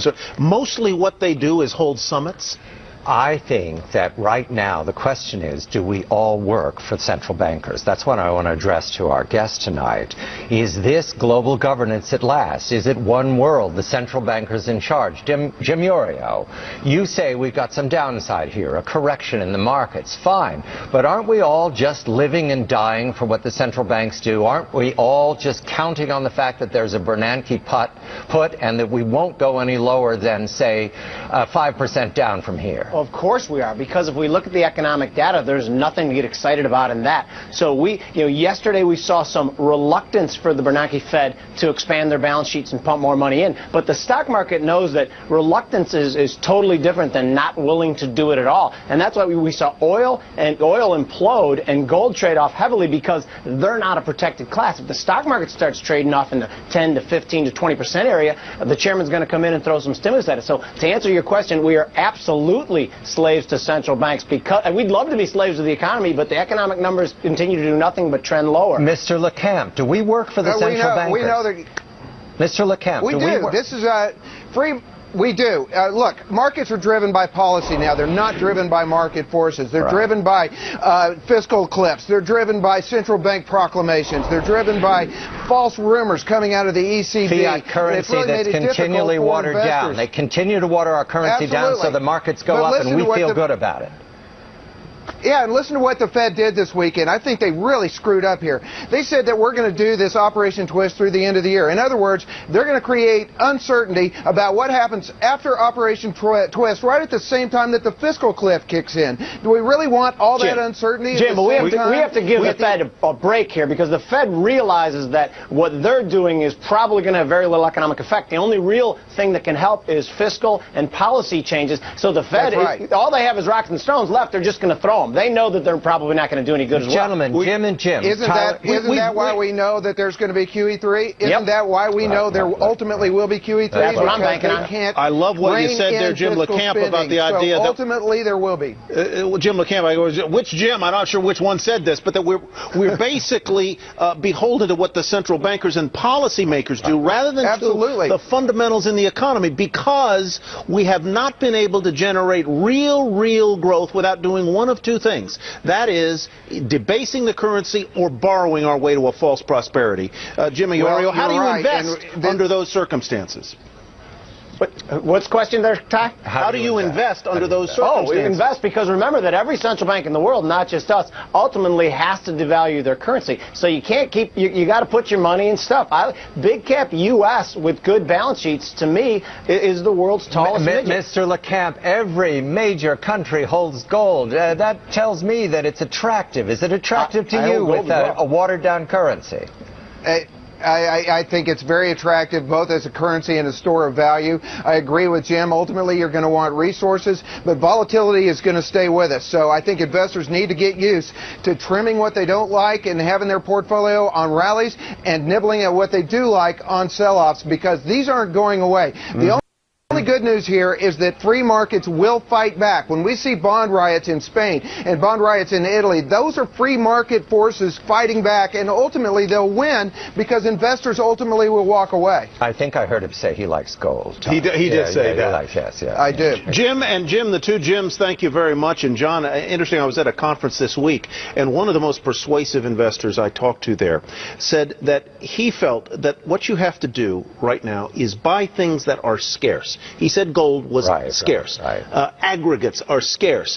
So mostly what they do is hold summits. I think that right now the question is, do we all work for central bankers? That's what I want to address to our guest tonight. Is this global governance at last? Is it one world, the central bankers in charge? Jim Iorio, you say we've got some downside here, a correction in the markets. Fine. But aren't we all just living and dying for what the central banks do? Aren't we all just counting on the fact that there's a Bernanke put and that we won't go any lower than, say, 5% down from here? Of course we are, because if we look at the economic data, there's nothing to get excited about in that. So yesterday we saw some reluctance for the Bernanke Fed to expand their balance sheets and pump more money in. But the stock market knows that reluctance is totally different than not willing to do it at all. And that's why we saw oil implode and gold trade off heavily, because they're not a protected class. If the stock market starts trading off in the 10 to 15 to 20% area, the chairman's going to come in and throw some stimulus at it. So to answer your question, we are absolutely slaves to central banks, because and we'd love to be slaves of the economy, but the economic numbers continue to do nothing but trend lower. Mr. LeCamp, do we work for the central bankers? We know that. Mr. LeCamp, we do. This is free. We do. Look, markets are driven by policy now. They're not driven by market forces. They're driven by fiscal cliffs. They're driven by central bank proclamations. They're driven by false rumors coming out of the ECB. Fiat currency that's continually watered down. They continue to water our currency down so the markets go up and we feel good about it. Yeah, and listen to what the Fed did this weekend. I think they really screwed up here. They said that we're going to do this Operation Twist through the end of the year. In other words, they're going to create uncertainty about what happens after Operation Twist, right at the same time that the fiscal cliff kicks in. Do we really want all that uncertainty? Jim, but we have to give the Fed a break here, because the Fed realizes that what they're doing is probably going to have very little economic effect. The only real thing that can help is fiscal and policy changes. So the Fed, all they have is rocks and stones left. They're just going to throw them. They know that they're probably not going to do any good as well. Gentlemen, Jim and Jim. Isn't that why we know that there's going to be QE3? Isn't that why we know there ultimately will be QE3? That's what I'm banking on. I love what you said there, Jim LeCamp, about the idea that ultimately there will be. Jim LeCamp, which Jim? I'm not sure which one said this, but that we're basically beholden to what the central bankers and policymakers do, rather than to the fundamentals in the economy, because we have not been able to generate real growth without doing one of two things. That is debasing the currency or borrowing our way to a false prosperity. Jim Iorio, how do you invest under those circumstances? What's the question there, Ty? How do you invest under those circumstances? We invest because remember that every central bank in the world, not just us, ultimately has to devalue their currency. So you can't keep, you got to put your money in stuff. Big cap U.S. with good balance sheets, to me, is the world's tallest midget. Mr. LeCamp, every major country holds gold. That tells me that it's attractive. Is it attractive to you with a watered-down currency? I think it's very attractive, both as a currency and a store of value. I agree with Jim. Ultimately, you're going to want resources, but volatility is going to stay with us. So I think investors need to get used to trimming what they don't like and having their portfolio on rallies and nibbling at what they do like on sell-offs, because these aren't going away. The only good news here is that free markets will fight back. When we see bond riots in Spain and bond riots in Italy, those are free market forces fighting back, and ultimately they'll win because investors ultimately will walk away. I think I heard him say he likes gold. He did say that. Yes, I do. Jim, the two Jims, thank you very much. And John, interesting, I was at a conference this week, and one of the most persuasive investors I talked to there said that he felt that what you have to do right now is buy things that are scarce. He said gold was scarce. Aggregates are scarce.